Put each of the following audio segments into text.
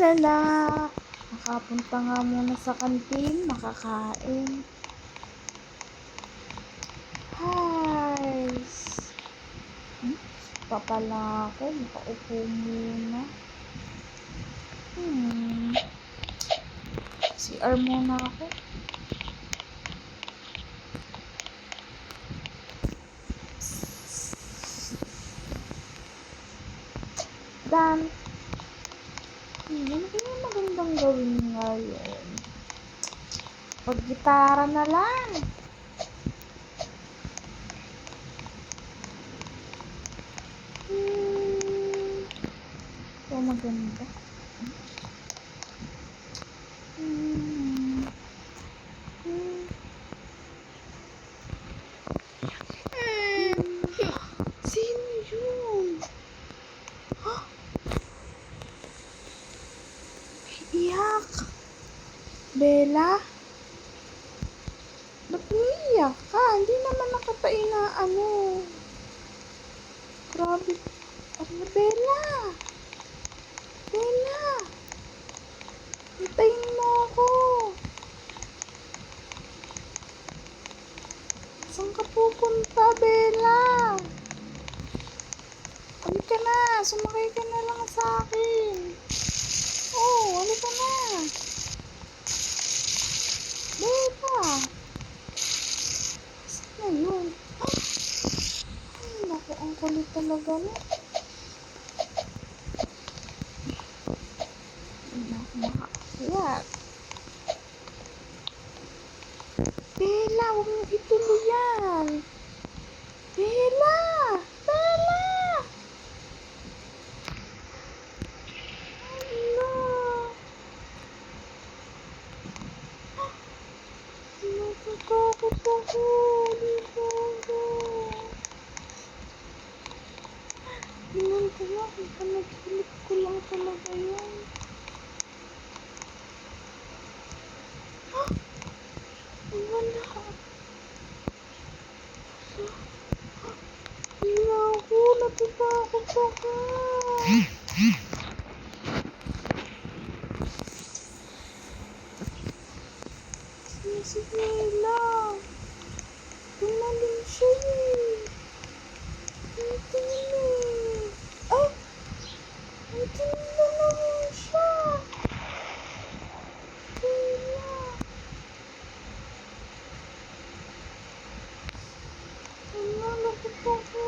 Lalala. Nakapunta nga muna sa kantin, makakain. Hi. Papala ako, makaupo muna. CR muna ako. Dan. Ano kaya magandang gawin ngayon? Pag-gitara na lang. Ito maganda. Sino yun? Iyak. Bella? Ba't umiiyak ka? Hindi naman nakatainaano. Grabe. Ano, Bella? Bella? Hintayin mo ako. Saan ka pupunta, Bella? Halika na. Sumakay ka na lang sa akin. Oh, halika na. Bella. Saan na yun? Ay, naku, ang kulit talaga na. Hindi na ako makakakiyat. Bella, huwag mo ituloy yan. Bella! Bella! Ano? Natatakot ako. Dito ako. Tingnan ko nga kung panagkilit ko lang talaga yan. Wala. Wala ako. Natatakot ako. Si Bella. Tumalim siya eh. Ito eh. Ay! Ito na naman siya. Bella. Wala, lakot ako.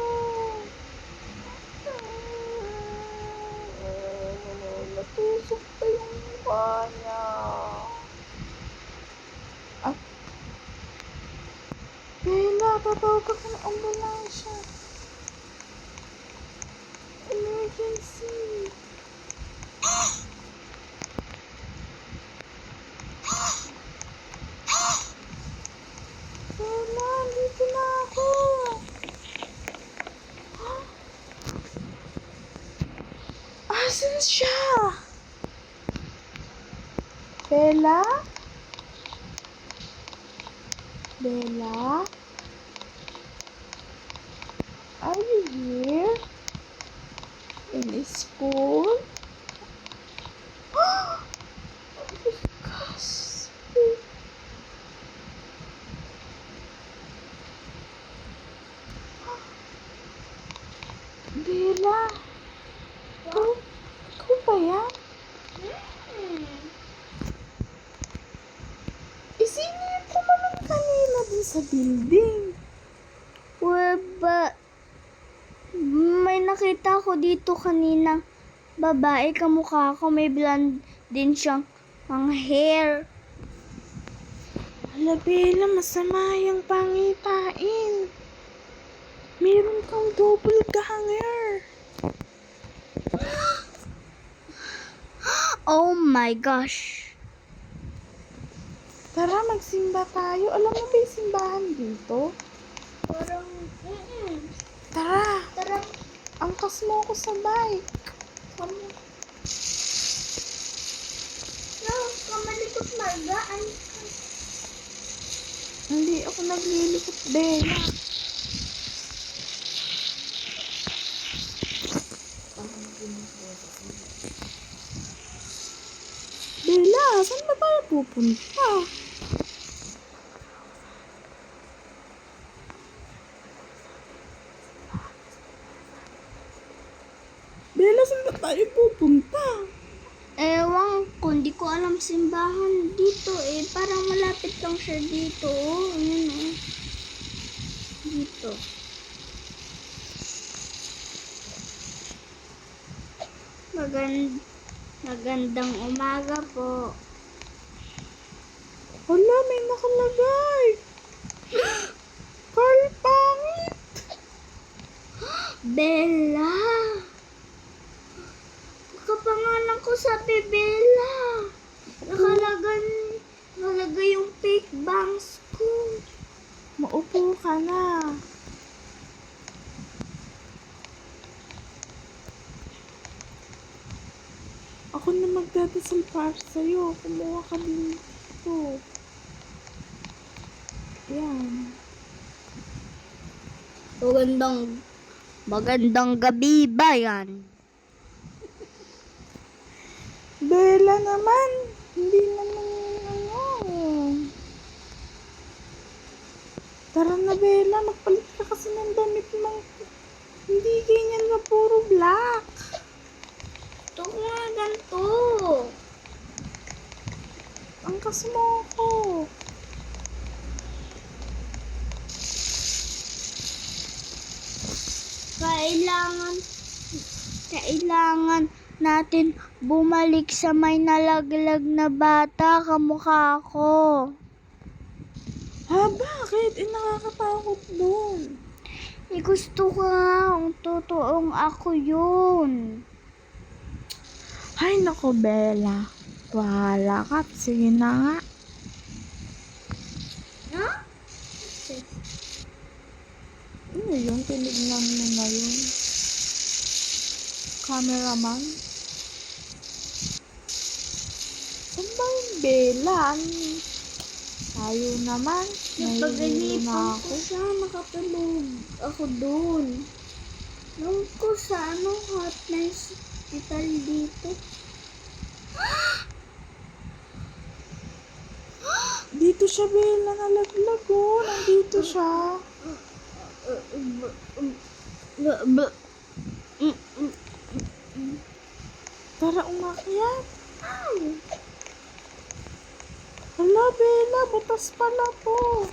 Natusok pa yung mukha niya. At Bella, tatawag ako ng ambulansya. Emergency. Bella, dito na ako. Asan siya? Bella? Bella? Are you here? In school? Oh my gosh. Bella? Ikaw ba yan? Sino yung tumalon kanina dun sa building? Well, may nakita ko dito kanina babae kamukha ko, may blonde din siyang mga hair. Hala, Bella, masama yung pangitain. Meron kang doppelganger. Oh my gosh. Tara, magsimba tayo. Alam mo ba yung simbahan dito? Parang, Tara, tara, angkas mo ako sa bike. kamalikot magaan. Hindi ako naglilikot, Bella. pupunta? Bella, saan ba tayo pupunta? Ewan ko, hindi ko alam simbahan dito eh. Parang malapit lang siya dito. Oh, yun oh. Dito. Magandang umaga po. Hala, may nakalagay. Carl, pangit. Bella! Kapangalan ko sabi Bella. Nakalagay yung fake bangs ko. Maupo ka na. Ako na magdadasal para sa'yo. Kumuha ka din dito. Yan. Magandang gabi ba yan? Bella naman. Hindi naman ano. Tara na, Bella. Magpalit ka kasi ng damit mo. Hindi ganyan na puro black. Ito nga ganito. Angkas mo ako. Kailangan natin bumalik sa may nalaglag na bata kamukha ko. Ha, bakit? Nakakatakot doon. Gusto ko nga ang totoong ako yun. Ay, nako, Bella. Bahala ka. Sige na nga. Ha? Ano yun? Tinignan mo na yun. Cameraman? Saan ba yung Bella? Tayo naman. Nahihilo na Napagalipan ko ako. siya, nakatulog ako doon. Nung ko sa hotness hospital dito. Dito siya, Bella. Nalaglag, oh. Nandito siya. Tara, umakyat. Hala, Bella. Butas pala to.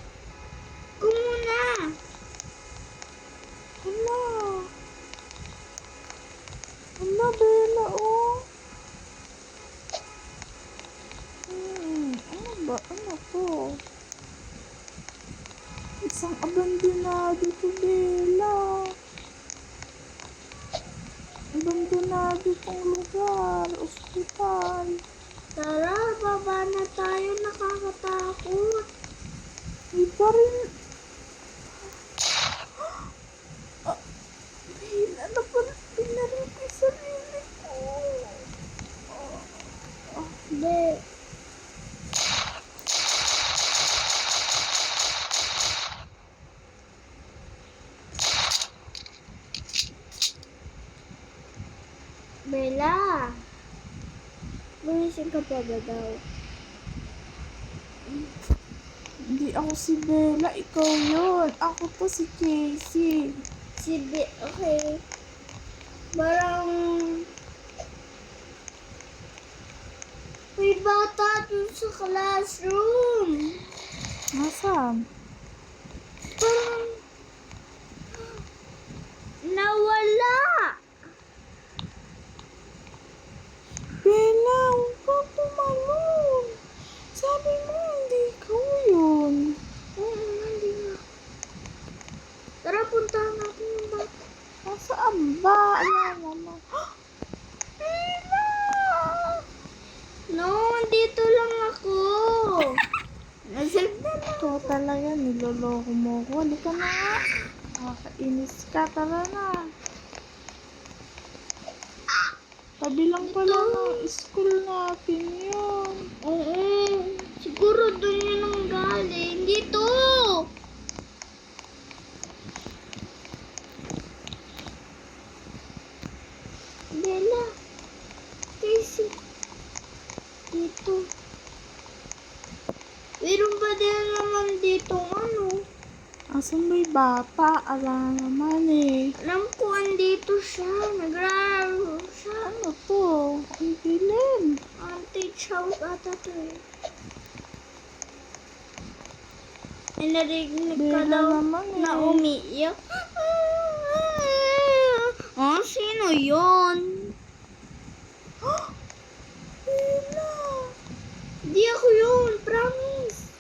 Kumuna! Hala. Hala, Bella, oh. Ano ba? Ano to? Isang abandonado to, Bella. Abandonado tong lugar. Ospital. Tara, baba na tayo, nakakatakot. Di pa rin. Ah, Bella, pinarin ko yung sarili ko. Hindi. Bella! Gumising ka pa ba daw? Hindi ako si Bella. Ikaw yun. Ako to si Casey. Okay. Parang... May bata dun sa classroom. Nasaan? Parang... Nawala! Bella, huwag kang tumalon. Sabi mo, hindi ikaw yun. Oo, hindi nga. Tara, puntahan natin yung bata. Nasaan ba? Ano naman? Bella! No, dito lang ako. Nasagdan na. Ito talaga, niloloko mo ko. Halika na nga. Nakakainis ka. Tara na. Tabi lang pala ng school natin yun. Oo, siguro doon yun ang galing. Dito! Bella, Casey, dito. Asan ba yung bata? Ala naman eh. Alam ko, andito siya. Naglaro siya. Ano to? Ang dilim. Teach house ata to eh. Ay, narinig ka Bella daw naman eh. na umiiyak. Sino yon? Bella. Di ako yun, promise.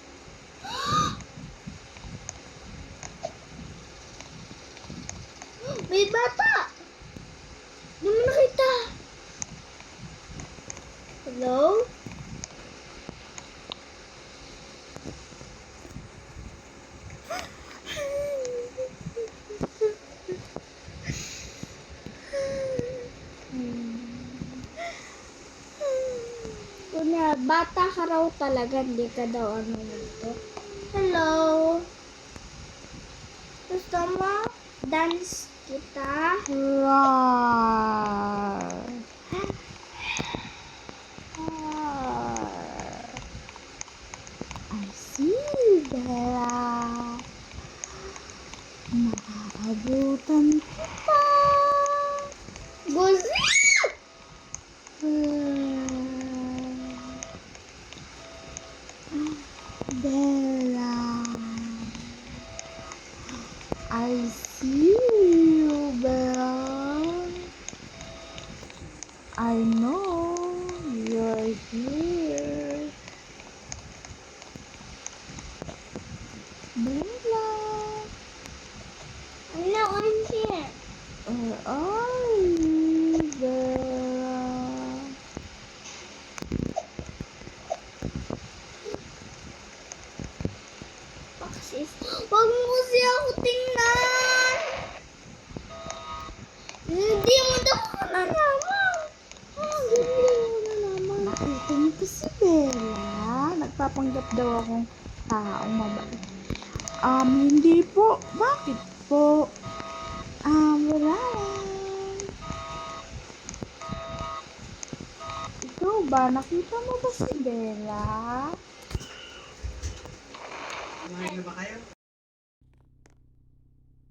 May bata. Di mo nakita. Hello? Kunya, bata ka raw talaga, hindi ka daw ano nito. Hello? Gusto mo? Dance kita? Rawr. I see you, Bella. Nakaabutan kita. Gusto? Bella. I see you, Bella. I know you're here. Bella. I know I'm here. Where are you, Bella? Paksis. Huwag mo siya ako tingnan. Hindi mo daw ako nalaman. Hindi mo nalaman. Nakita niyo po si Bella. Nagpapanggap daw akong taong mabait. Hindi po. Bakit po? Wala lang. Ikaw ba? Nakita mo ba si Bella? Kumain na ba kayo?